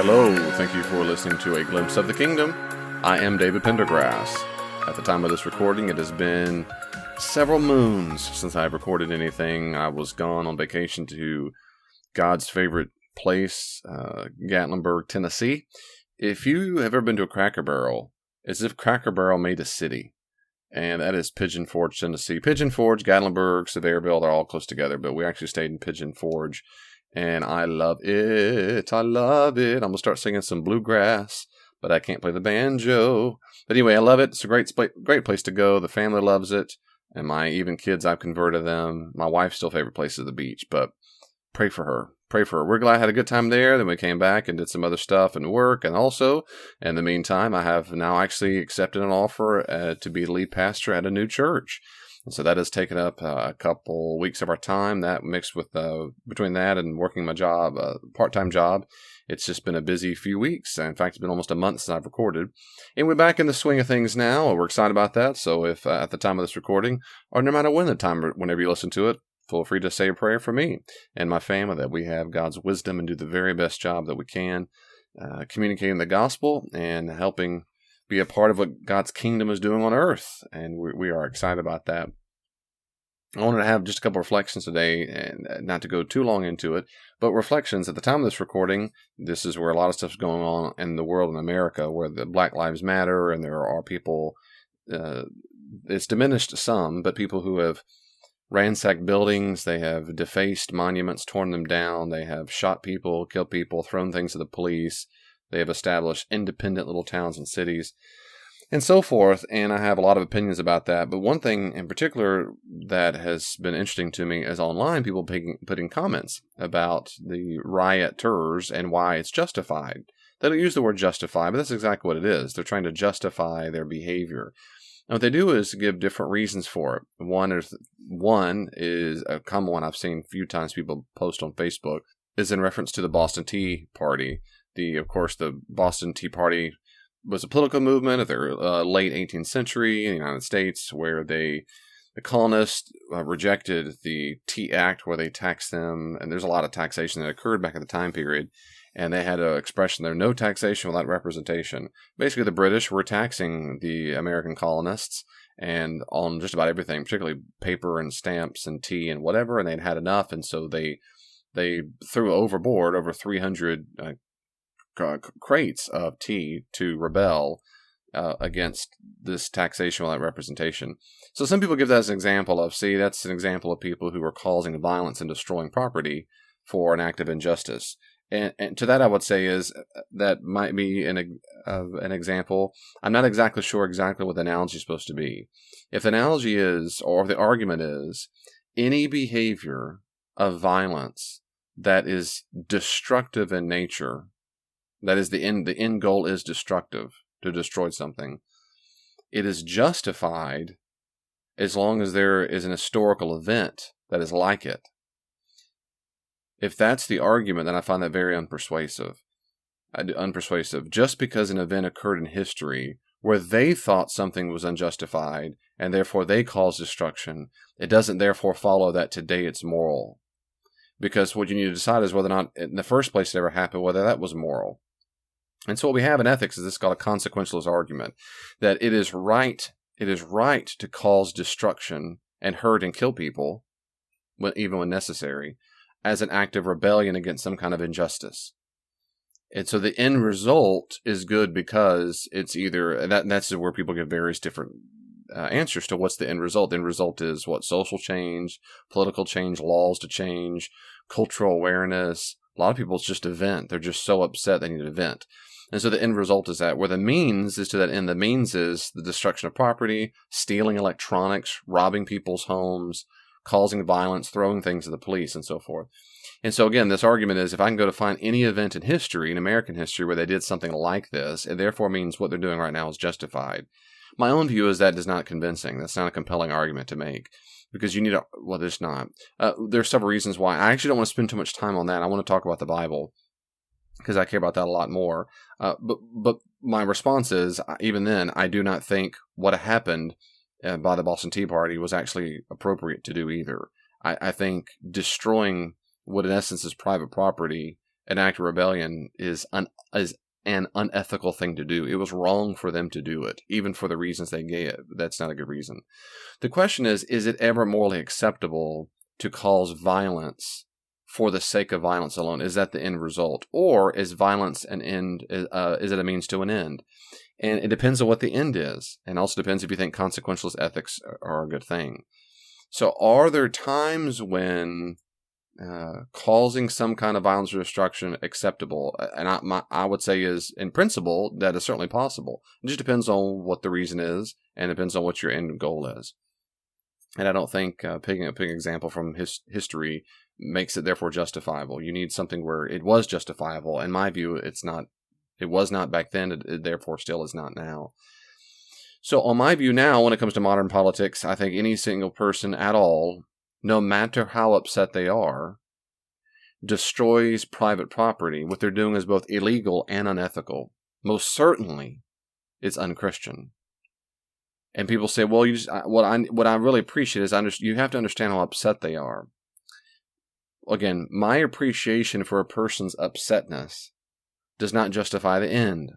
Hello, thank you for listening to A Glimpse of the Kingdom. I am David Pendergrass. At the time of this recording, it has been several moons since I've recorded anything. I was gone on vacation to God's favorite place, Gatlinburg, Tennessee. If you have ever been to a Cracker Barrel, it's as if Cracker Barrel made a city, and that is Pigeon Forge, Tennessee. Pigeon Forge, Gatlinburg, Sevierville, they're all close together, but we actually stayed in Pigeon Forge. And I love it. I love it. I'm going to start singing some bluegrass, but I can't play the banjo. But anyway, I love it. It's a great place to go. The family loves it. And my even kids, I've converted them. My wife's still favorite place is the beach, but pray for her. Pray for her. We're glad I had a good time there. Then we came back and did some other stuff and work. And also, in the meantime, I have now actually accepted an offer to be the lead pastor at a new church. So that has taken up a couple weeks of our time. That mixed with between that and working my job, part-time job, it's just been a busy few weeks. In fact, it's been almost a month since I've recorded. And we're back in the swing of things now. We're excited about that. So if at the time of this recording, or no matter when the time, whenever you listen to it, feel free to say a prayer for me and my family that we have God's wisdom and do the very best job that we can, communicating the gospel and helping be a part of what God's kingdom is doing on earth. And we are excited about that. I wanted to have just a couple reflections today, and not to go too long into it, but reflections. At the time of this recording, this is where a lot of stuff's going on in the world in America, where the Black Lives Matter, and there are people, it's diminished some, but people who have ransacked buildings, they have defaced monuments, torn them down, they have shot people, killed people, thrown things at the police, they have established independent little towns and cities, and so forth, and I have a lot of opinions about that. But one thing in particular that has been interesting to me is online people putting comments about the rioters and why it's justified. They don't use the word justify, but that's exactly what it is. They're trying to justify their behavior. And what they do is give different reasons for it. One is a common one I've seen a few times people post on Facebook, is in reference to the Boston Tea Party. Of course, the Boston Tea Party was a political movement of the late 18th century in the United States, where the colonists rejected the Tea Act, where they taxed them, and there's a lot of taxation that occurred back at the time period, and they had an expression there, no taxation without representation. Basically, the British were taxing the American colonists and on just about everything, particularly paper and stamps and tea and whatever, and they'd had enough, and so they threw overboard over 300 crates of tea to rebel against this taxation without representation. So some people give that as an example of, that's an example of people who are causing violence and destroying property for an act of injustice. And to that I would say is that might be an example. I'm not exactly sure what the analogy is supposed to be. If the analogy is, or the argument is, any behavior of violence that is destructive in nature, that is, the end goal is destructive, to destroy something, it is justified as long as there is an historical event that is like it. If that's the argument, then I find that very unpersuasive. Just because an event occurred in history where they thought something was unjustified, and therefore they caused destruction, it doesn't therefore follow that today it's moral. Because what you need to decide is whether or not, in the first place it ever happened, whether that was moral. And so what we have in ethics is this called a consequentialist argument, that it is right to cause destruction and hurt and kill people, even when necessary, as an act of rebellion against some kind of injustice. And so the end result is good because it's either, and that's where people give various different answers to what's the end result. The end result is what? Social change, political change, laws to change, cultural awareness. A lot of people, it's just a vent. They're just so upset they need a vent. And so the end result is that, where the means is to that end, the means is the destruction of property, stealing electronics, robbing people's homes, causing violence, throwing things at the police, and so forth. And so again, this argument is, if I can go to find any event in history, in American history, where they did something like this, it therefore means what they're doing right now is justified. My own view is that is not convincing. That's not a compelling argument to make. Because you need there's not. There's several reasons why. I actually don't want to spend too much time on that. I want to talk about the Bible, because I care about that a lot more. But my response is, even then, I do not think what happened by the Boston Tea Party was actually appropriate to do either. I think destroying what in essence is private property an act of rebellion is an unethical thing to do. It was wrong for them to do it, even for the reasons they gave. That's not a good reason. The question is it ever morally acceptable to cause violence for the sake of violence alone? Is that the end result? Or is violence an end? Is it a means to an end? And it depends on what the end is. And also depends if you think consequentialist ethics are a good thing. So are there times when causing some kind of violence or destruction acceptable? And I would say is, in principle, that is certainly possible. It just depends on what the reason is, and depends on what your end goal is. And I don't think picking an example from history makes it therefore justifiable. You need something where it was justifiable. In my view, it's not. It was not back then. It therefore still is not now. So on my view now, when it comes to modern politics, I think any single person at all, no matter how upset they are, destroys private property. What they're doing is both illegal and unethical. Most certainly, it's unchristian. And people say, "Well, what I really appreciate is you have to understand how upset they are." Again, my appreciation for a person's upsetness does not justify the end.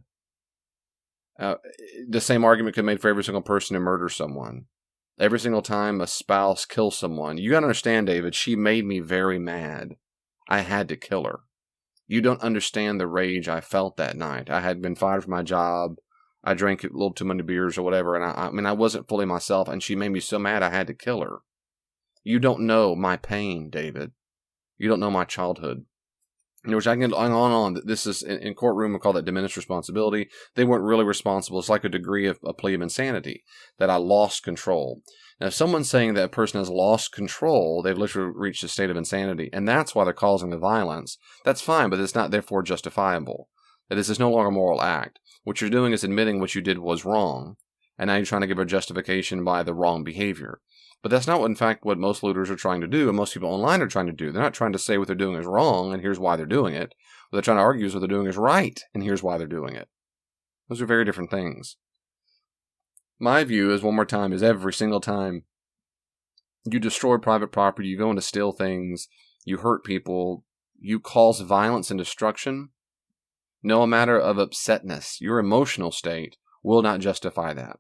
The same argument could be made for every single person who murders someone. Every single time a spouse kills someone. You gotta understand, David, she made me very mad. I had to kill her. You don't understand the rage I felt that night. I had been fired from my job. I drank a little too many beers or whatever, and I wasn't fully myself, and she made me so mad I had to kill her. You don't know my pain, David. You don't know my childhood. Which I can get on. This is, in courtroom, we call that diminished responsibility. They weren't really responsible. It's like a degree of a plea of insanity, that I lost control. Now, if someone's saying that a person has lost control, they've literally reached a state of insanity, and that's why they're causing the violence. That's fine, but it's not therefore justifiable. That is no longer a moral act. What you're doing is admitting what you did was wrong, and now you're trying to give a justification by the wrong behavior. But that's not, in fact, what most looters are trying to do, and most people online are trying to do. They're not trying to say what they're doing is wrong, and here's why they're doing it. What they're trying to argue is what they're doing is right, and here's why they're doing it. Those are very different things. My view is, one more time, is every single time you destroy private property, you go in to steal things, you hurt people, you cause violence and destruction, no matter of upsetness, your emotional state will not justify that.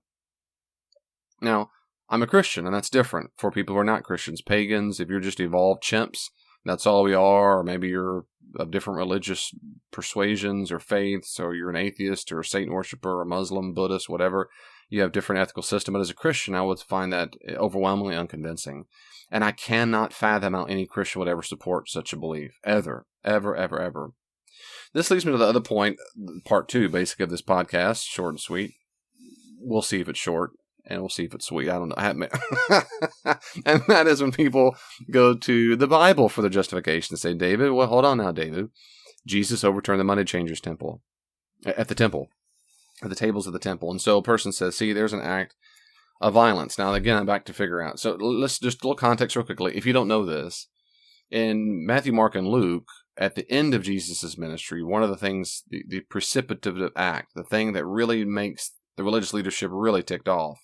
Now, I'm a Christian, and that's different for people who are not Christians. Pagans, if you're just evolved chimps, that's all we are, or maybe you're of different religious persuasions or faiths, or you're an atheist or a Satan worshiper or Muslim, Buddhist, whatever. You have different ethical system. But as a Christian, I would find that overwhelmingly unconvincing. And I cannot fathom how any Christian would ever support such a belief. Ever. Ever, ever, ever. This leads me to the other point, part 2, basically, of this podcast, short and sweet. We'll see if it's short. And we'll see if it's sweet. I don't know. And that is when people go to the Bible for their justification and say, David, well, hold on now, David. Jesus overturned the money changers temple. At the temple. At the tables of the temple. And so a person says, see, there's an act of violence. Now, again, I'm back to figure out. So let's just a little context real quickly. If you don't know this, in Matthew, Mark, and Luke, at the end of Jesus' ministry, one of the things, the precipitative act, the thing that really makes the religious leadership really ticked off,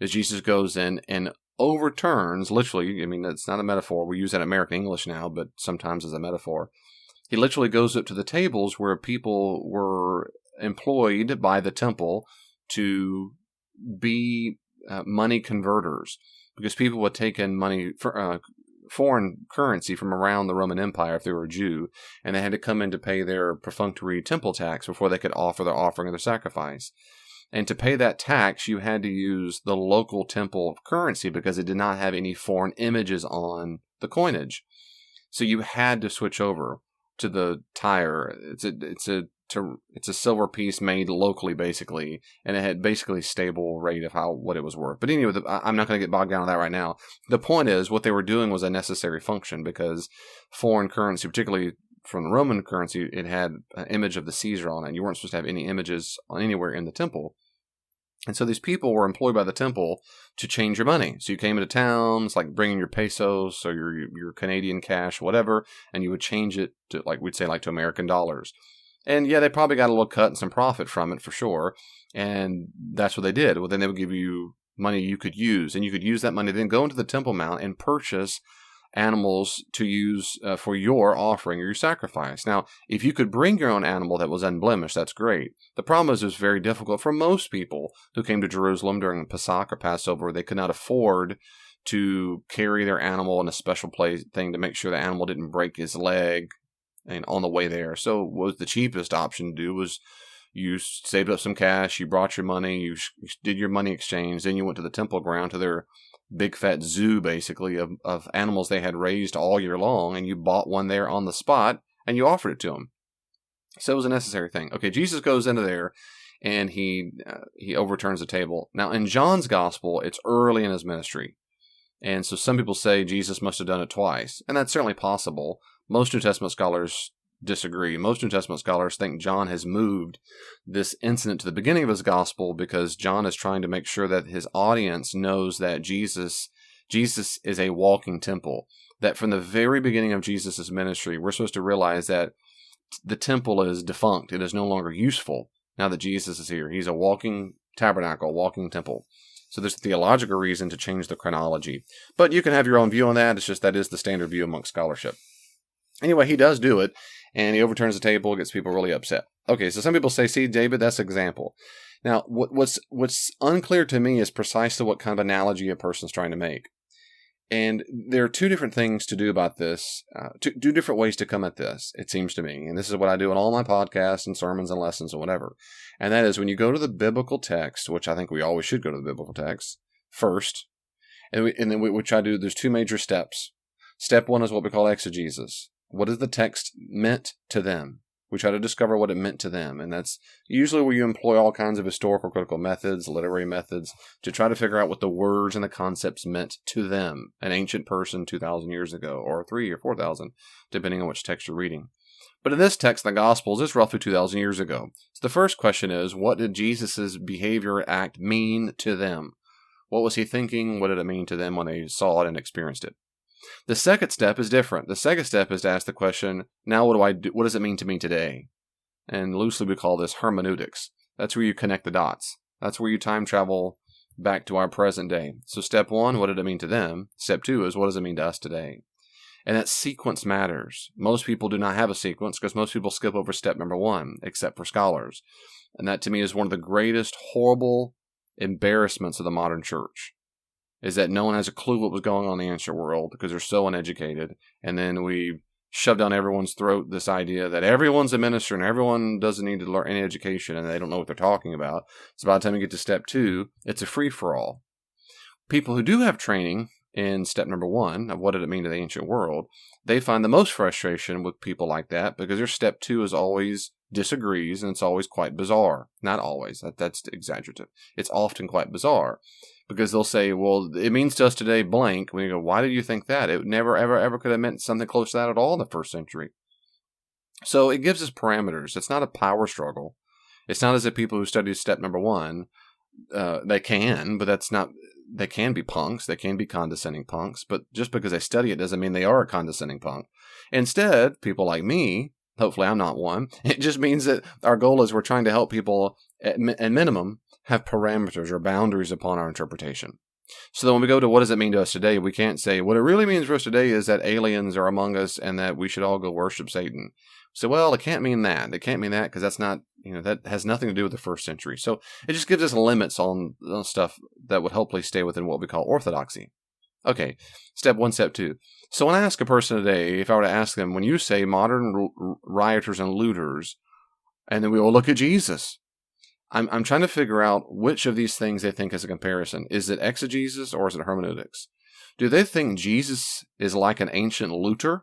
is Jesus goes in and overturns, literally, I mean, that's not a metaphor. We use that in American English now, but sometimes as a metaphor. He literally goes up to the tables where people were employed by the temple to be money converters, because people would take in money, foreign currency from around the Roman Empire if they were a Jew, and they had to come in to pay their perfunctory temple tax before they could offer their offering of their sacrifice. And to pay that tax, you had to use the local temple currency because it did not have any foreign images on the coinage. So you had to switch over to the tire. It's a silver piece made locally, basically, and it had basically stable rate of what it was worth. But anyway, I'm not going to get bogged down on that right now. The point is, what they were doing was a necessary function, because foreign currency, particularly from the Roman currency, it had an image of the Caesar on it. You weren't supposed to have any images anywhere in the temple. And so these people were employed by the temple to change your money. So you came into town, it's like bringing your pesos or your Canadian cash, whatever, and you would change it to, like we'd say, like to American dollars. And yeah, they probably got a little cut and some profit from it for sure. And that's what they did. Well, then they would give you money you could use, and you could use that money, then go into the Temple Mount and purchase animals to use for your offering or your sacrifice. Now, if you could bring your own animal that was unblemished, that's great. The problem is it was very difficult for most people who came to Jerusalem during Pesach or Passover. They could not afford to carry their animal in a special place thing to make sure the animal didn't break his leg and on the way there. So what the cheapest option to do was you saved up some cash, you brought your money, you did your money exchange, then you went to the temple ground to their big fat zoo, basically, of animals they had raised all year long, and you bought one there on the spot, and you offered it to them. So it was a necessary thing. Okay, Jesus goes into there, and he overturns the table. Now, in John's gospel, it's early in his ministry. And so some people say Jesus must have done it twice, and that's certainly possible. Most New Testament scholars disagree. Most New Testament scholars think John has moved this incident to the beginning of his gospel because John is trying to make sure that his audience knows that Jesus is a walking temple. That from the very beginning of Jesus' ministry, we're supposed to realize that the temple is defunct. It is no longer useful now that Jesus is here. He's a walking tabernacle, a walking temple. So there's a theological reason to change the chronology. But you can have your own view on that. It's just that is the standard view amongst scholarship. Anyway, he does do it, and he overturns the table, gets people really upset. Okay, so some people say, see, David, that's an example. Now, what's unclear to me is precisely what kind of analogy a person's trying to make. And there are two different things to do about this, two different ways to come at this, it seems to me. And this is what I do in all my podcasts and sermons and lessons and whatever. And that is when you go to the biblical text, which I think we always should go to the biblical text first, and then which I do, there's two major steps. Step one is what we call exegesis. What is the text meant to them? We try to discover what it meant to them, and that's usually where you employ all kinds of historical critical methods, literary methods, to try to figure out what the words and the concepts meant to them, an ancient person 2,000 years ago, or 3,000 or 4,000, depending on which text you're reading. But in this text, the Gospels, it's roughly 2,000 years ago. So the first question is, what did Jesus' behavior act mean to them? What was he thinking? What did it mean to them when they saw it and experienced it? The second step is different. The second step is to ask the question, now what do I do? What does it mean to me today? And loosely we call this hermeneutics. That's where you connect the dots. That's where you time travel back to our present day. So step one, what did it mean to them? Step two is, what does it mean to us today? And that sequence matters. Most people do not have a sequence because most people skip over step number one, except for scholars. And that to me is one of the greatest horrible embarrassments of the modern church. Is that no one has a clue what was going on in the ancient world because they're so uneducated. And then we shove down everyone's throat this idea that everyone's a minister and everyone doesn't need to learn any education and they don't know what they're talking about. So by the time you get to step two, it's a free-for-all. People who do have training in step number one of what did it mean to the ancient world, they find the most frustration with people like that because their step two is always disagrees and it's always quite bizarre. Not always. That's exaggerative. It's often quite bizarre. Because they'll say, well, it means to us today blank. When you go, why did you think that? It never, ever, ever could have meant something close to that at all in the first century. So it gives us parameters. It's not a power struggle. It's not as if people who study step number one, they can, but that's not, they can be punks. They can be condescending punks. But just because they study it doesn't mean they are a condescending punk. Instead, people like me, hopefully I'm not one, it just means that our goal is we're trying to help people at minimum have parameters or boundaries upon our interpretation. So then when we go to what does it mean to us today, we can't say, what it really means for us today is that aliens are among us and that we should all go worship Satan. So, well, it can't mean that. It can't mean that because that's not, that has nothing to do with the first century. So it just gives us limits on stuff that would hopefully stay within what we call orthodoxy. Okay, step one, step two. So when I ask a person today, if I were to ask them, when you say modern rioters and looters, and then we will look at Jesus, I'm trying to figure out which of these things they think is a comparison. Is it exegesis or is it hermeneutics? Do they think Jesus is like an ancient looter?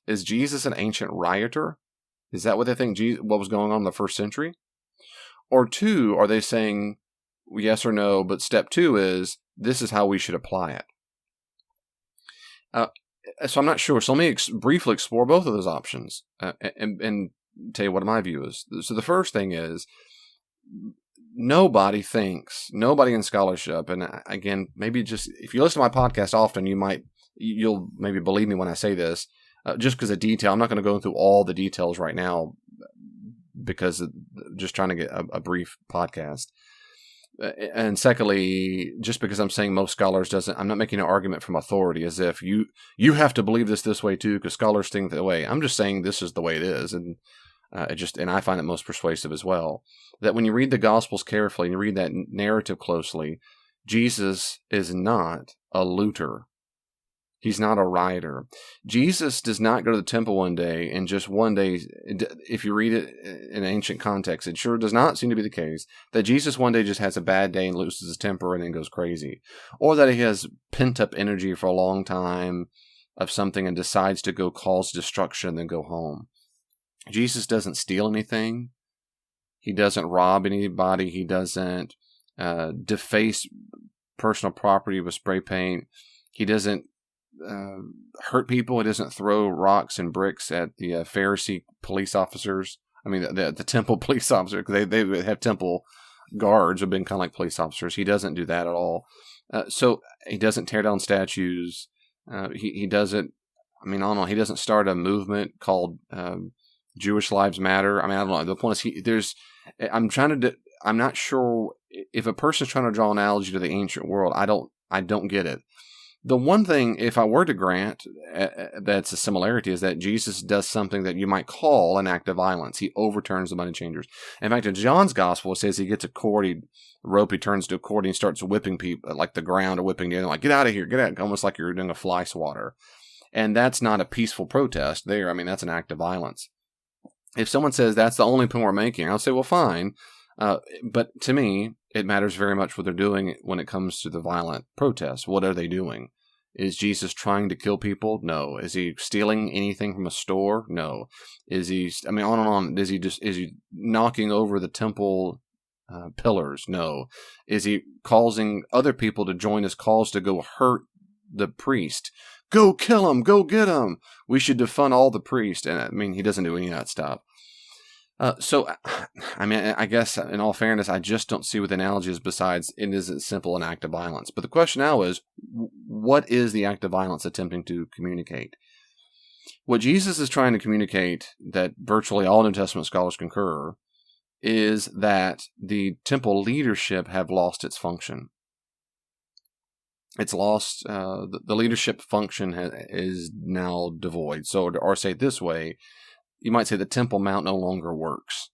Is Jesus an ancient rioter? Is that what they think what was going on in the first century? Or two, are they saying yes or no, but step two is this is how we should apply it? So I'm not sure. So let me briefly explore both of those options and tell you what my view is. So the first thing is, nobody in scholarship, and again, maybe just, if you listen to my podcast often, you'll maybe believe me when I say this, just because of detail. I'm not going to go through all the details right now because just trying to get a brief podcast. And secondly, just because I'm saying most scholars doesn't, I'm not making an argument from authority as if you have to believe this way too, because scholars think that way. I'm just saying this is the way it is, and and I find it most persuasive as well. That when you read the Gospels carefully and you read that narrative closely, Jesus is not a looter. He's not a rioter. Jesus does not go to the temple one day and just one day, if you read it in ancient context, it sure does not seem to be the case that Jesus one day just has a bad day and loses his temper and then goes crazy. Or that he has pent-up energy for a long time of something and decides to go cause destruction and then go home. Jesus doesn't steal anything. He doesn't rob anybody. He doesn't deface personal property with spray paint. He doesn't hurt people. He doesn't throw rocks and bricks at the Pharisee police officers. I mean, the temple police officers. They have temple guards who have been kind of like police officers. He doesn't do that at all. So he doesn't tear down statues. He doesn't. I mean, I don't know. He doesn't start a movement called Jewish Lives Matter. I mean, I don't know. The point is, I'm not sure if a person's trying to draw an analogy to the ancient world. I don't get it. The one thing, if I were to grant that's a similarity, is that Jesus does something that you might call an act of violence. He overturns the money changers. In fact, in John's gospel, it says he gets a rope, he turns to a cord, and he starts whipping people, like the ground, or whipping you, like, get out of here, get out, almost like you're doing a fly swatter. And that's not a peaceful protest there. I mean, that's an act of violence. If someone says that's the only point we're making, I'll say, well, fine. But to me, it matters very much what they're doing when it comes to the violent protests. What are they doing? Is Jesus trying to kill people? No. Is he stealing anything from a store? No. Is he, I mean, on and on. Is he knocking over the temple pillars? No. Is he causing other people to join his cause to go hurt the priest? Go kill him. Go get him. We should defund all the priests. And I mean, he doesn't do any of that stuff. So, I mean, I guess in all fairness, I just don't see what the analogy is besides it isn't simple an act of violence. But the question now is, what is the act of violence attempting to communicate? What Jesus is trying to communicate, that virtually all New Testament scholars concur, is that the temple leadership have lost its function. It's lost, the leadership function is now devoid. So, or say it this way, you might say the Temple Mount no longer works.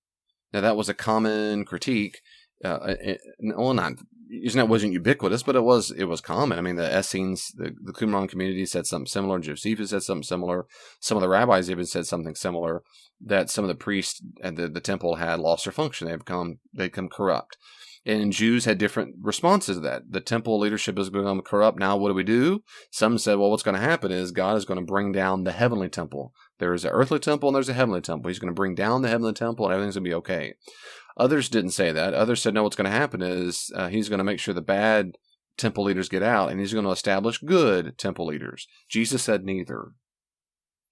Now, that was a common critique. It wasn't ubiquitous, but it was common. I mean, the Essenes, the Qumran community said something similar. Josephus said something similar. Some of the rabbis even said something similar, that some of the priests at the temple had lost their function. They become corrupt. And Jews had different responses to that. The temple leadership has become corrupt. Now what do we do? Some said, well, what's going to happen is God is going to bring down the heavenly temple. There is an earthly temple and there's a heavenly temple. He's going to bring down the heavenly temple and everything's going to be okay. Others didn't say that. Others said, no, what's going to happen is he's going to make sure the bad temple leaders get out and he's going to establish good temple leaders. Jesus said neither.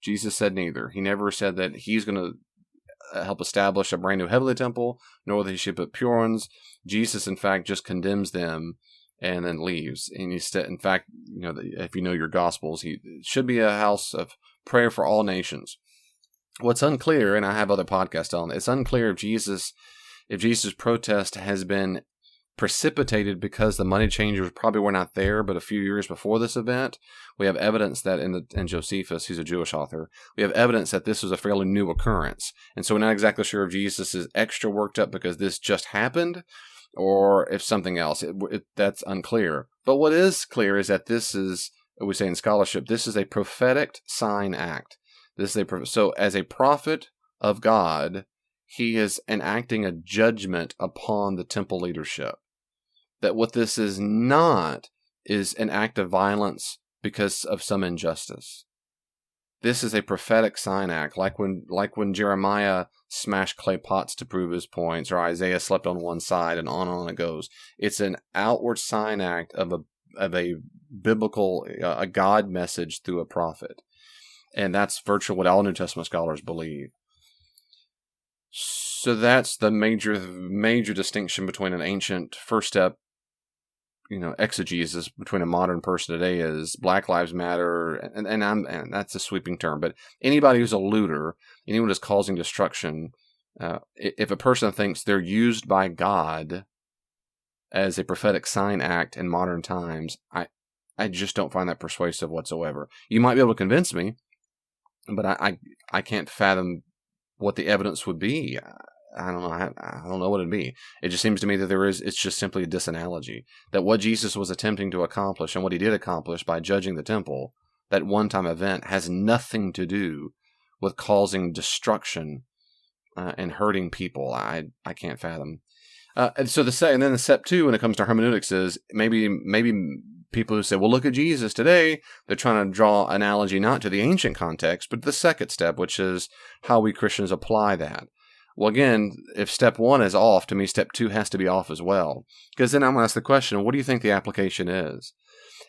He never said that he's going to help establish a brand new heavenly temple, nor that he should put pure ones. Jesus, in fact, just condemns them and then leaves. And in fact, if you know your Gospels, he should be a house of prayer for all nations. What's unclear, and I have other podcasts on it, it's unclear if Jesus' protest has been precipitated because the money changers probably were not there, but a few years before this event, we have evidence that in Josephus, who's a Jewish author, we have evidence that this was a fairly new occurrence. And so we're not exactly sure if Jesus is extra worked up because this just happened, or if something else. That's unclear. But what is clear is that this is, we say in scholarship, this is a prophetic sign act. So as a prophet of God, he is enacting a judgment upon the temple leadership. That what this is not is an act of violence because of some injustice. This is a prophetic sign act, like when Jeremiah smashed clay pots to prove his points, or Isaiah slept on one side, and on it goes. It's an outward sign act of a biblical, a God message through a prophet. And that's virtually what all New Testament scholars believe. So that's the major distinction between an ancient first step, exegesis between a modern person today is Black Lives Matter, and that's a sweeping term, but anybody who's a looter, anyone who's causing destruction, if a person thinks they're used by God as a prophetic sign act in modern times, I just don't find that persuasive whatsoever. You might be able to convince me, but I can't fathom what the evidence would be. I don't know. I don't know what it'd be. It just seems to me that it's just simply a disanalogy. That what Jesus was attempting to accomplish and what he did accomplish by judging the temple, that one-time event, has nothing to do with causing destruction and hurting people. I can't fathom. And then the step 2 when it comes to hermeneutics is maybe people who say, well, look at Jesus today, they're trying to draw analogy not to the ancient context, but the second step, which is how we Christians apply that. Well, again, if step 1 is off, to me, step 2 has to be off as well. Because then I'm going to ask the question, what do you think the application is?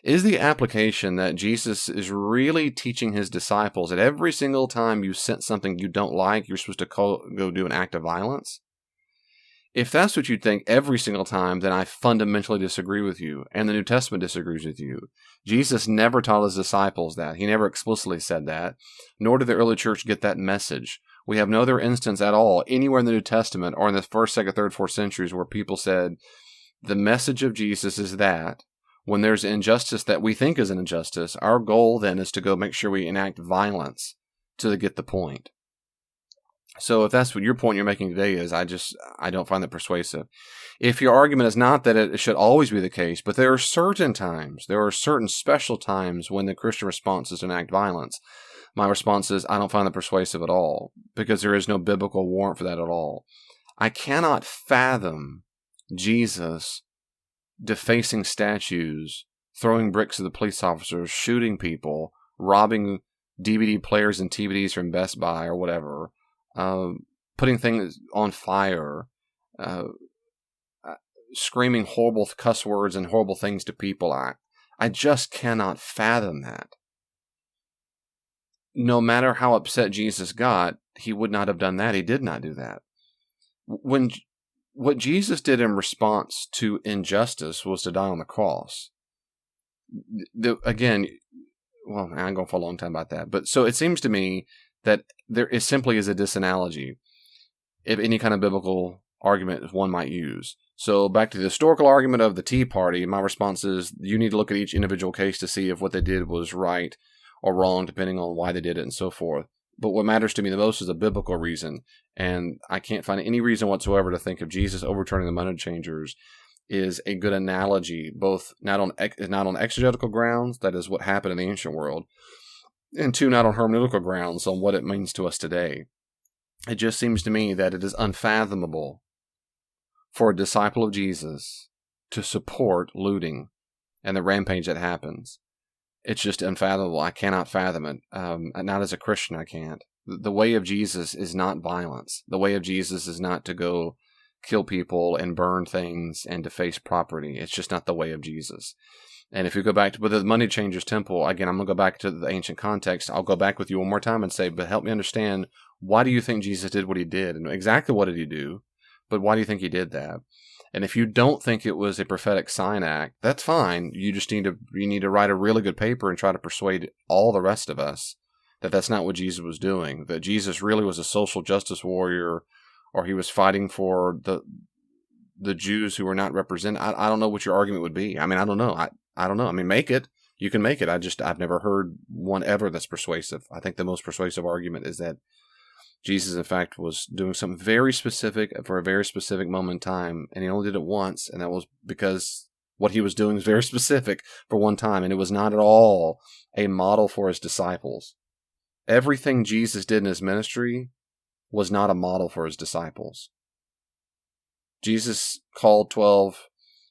Is the application that Jesus is really teaching his disciples that every single time you sense something you don't like, you're supposed to go do an act of violence? If that's what you think every single time, then I fundamentally disagree with you, and the New Testament disagrees with you. Jesus never taught his disciples that. He never explicitly said that, nor did the early church get that message. We have no other instance at all, anywhere in the New Testament or in the 1st, 2nd, 3rd, 4th centuries, where people said, the message of Jesus is that when there's injustice that we think is an injustice, our goal then is to go make sure we enact violence to get the point. So if that's what your point you're making today is, I don't find that persuasive. If your argument is not that it should always be the case, but there are certain special times when the Christian response is to enact violence, my response is, I don't find that persuasive at all, because there is no biblical warrant for that at all. I cannot fathom Jesus defacing statues, throwing bricks at the police officers, shooting people, robbing DVD players and TVDs from Best Buy or whatever, putting things on fire, screaming horrible cuss words and horrible things to people. I just cannot fathom that. No matter how upset Jesus got, he would not have done that. He did not do that. What Jesus did in response to injustice was to die on the cross. Again, well, I'm going for a long time about that. But so it seems to me that there is simply a disanalogy if any kind of biblical argument one might use. So back to the historical argument of the Tea Party, my response is you need to look at each individual case to see if what they did was right or wrong, depending on why they did it and so forth. But what matters to me the most is a biblical reason, and I can't find any reason whatsoever to think of Jesus overturning the money changers is a good analogy, both not on exegetical grounds, that is what happened in the ancient world, and 2, not on hermeneutical grounds on what it means to us today. It just seems to me that it is unfathomable for a disciple of Jesus to support looting and the rampage that happens. It's just unfathomable. I cannot fathom it. Not as a Christian, I can't. The way of Jesus is not violence. The way of Jesus is not to go kill people and burn things and deface property. It's just not the way of Jesus. And if you go back to the money changers temple, again, I'm going to go back to the ancient context. I'll go back with you one more time and say, but help me understand, why do you think Jesus did what he did? And exactly what did he do? But why do you think he did that? And if you don't think it was a prophetic sign act, that's fine. You just need to write a really good paper and try to persuade all the rest of us that that's not what Jesus was doing, that Jesus really was a social justice warrior, or he was fighting for the Jews who were not represented. I don't know what your argument would be. I mean, I don't know. I don't know. I mean, make it. You can make it. I've never heard one ever that's persuasive. I think the most persuasive argument is that Jesus, in fact, was doing something very specific for a very specific moment in time, and he only did it once, and that was because what he was doing was very specific for one time, and it was not at all a model for his disciples. Everything Jesus did in his ministry was not a model for his disciples. Jesus called 12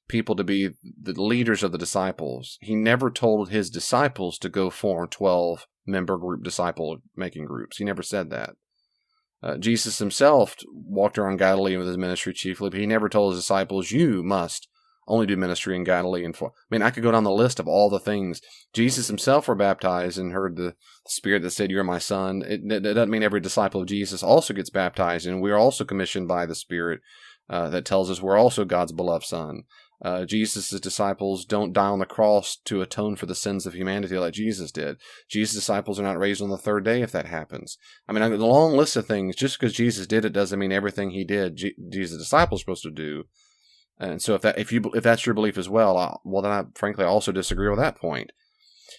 people to be the leaders of the disciples. He never told his disciples to go form 12-member group disciple-making groups. He never said that. Jesus himself walked around Galilee with his ministry chiefly, but he never told his disciples, you must only do ministry in Galilee. I could go down the list of all the things. Jesus himself were baptized and heard the Spirit that said, you're my son. It doesn't mean every disciple of Jesus also gets baptized, and we're also commissioned by the Spirit that tells us we're also God's beloved son. Jesus' disciples don't die on the cross to atone for the sins of humanity like Jesus did. Jesus' disciples are not raised on the third day if that happens. I mean, the long list of things, just because Jesus did it doesn't mean everything he did, Jesus' disciples are supposed to do. And so if that's your belief as well, then I frankly also disagree with that point.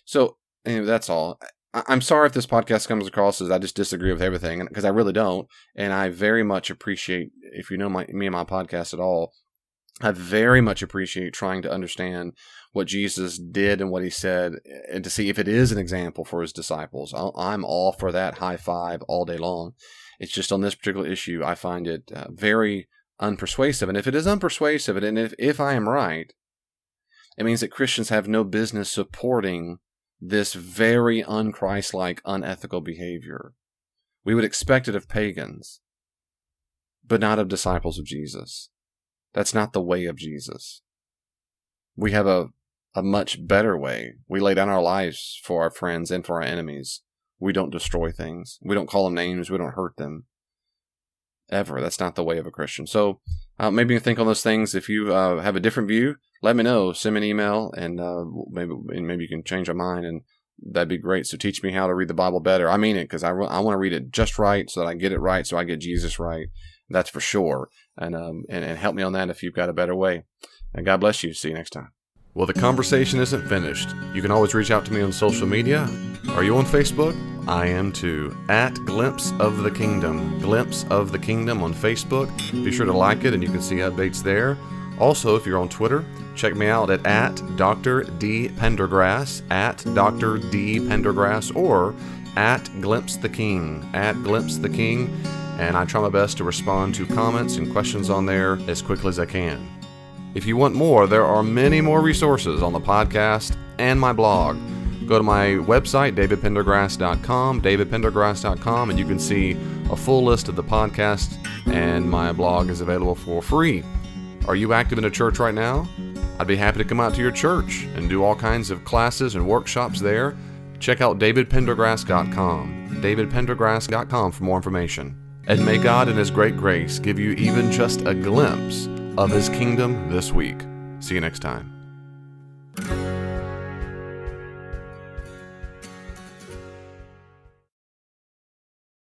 So anyway, that's all. I'm sorry if this podcast comes across as I just disagree with everything, because I really don't. And I very much appreciate, if you know me and my podcast at all, I very much appreciate trying to understand what Jesus did and what he said, and to see if it is an example for his disciples. I'm all for that high five all day long. It's just on this particular issue, I find it very unpersuasive. And if it is unpersuasive, and if I am right, it means that Christians have no business supporting this very un-Christ-like, unethical behavior. We would expect it of pagans, but not of disciples of Jesus. That's not the way of Jesus. We have a much better way. We lay down our lives for our friends and for our enemies. We don't destroy things. We don't call them names. We don't hurt them. Ever. That's not the way of a Christian. So maybe you think on those things. If you have a different view, let me know. Send me an email, and maybe you can change my mind, and that'd be great. So teach me how to read the Bible better. I mean it, because I want to read it just right, so that I get it right, so I get Jesus right. That's for sure. And help me on that if you've got a better way. And God bless you. See you next time. Well, the conversation isn't finished. You can always reach out to me on social media. Are you on Facebook? I am too. At Glimpse of the Kingdom. Glimpse of the Kingdom on Facebook. Be sure to like it, and you can see updates there. Also, if you're on Twitter, check me out at Dr. D. Pendergrass, at Dr. D. Pendergrass, or at Glimpse the King, at Glimpse the King. And I try my best to respond to comments and questions on there as quickly as I can. If you want more, there are many more resources on the podcast and my blog. Go to my website, davidpendergrass.com, and you can see a full list of the podcast, and my blog is available for free. Are you active in a church right now? I'd be happy to come out to your church and do all kinds of classes and workshops there. Check out davidpendergrass.com, davidpendergrass.com for more information. And may God in His great grace give you even just a glimpse of His kingdom this week. See you next time.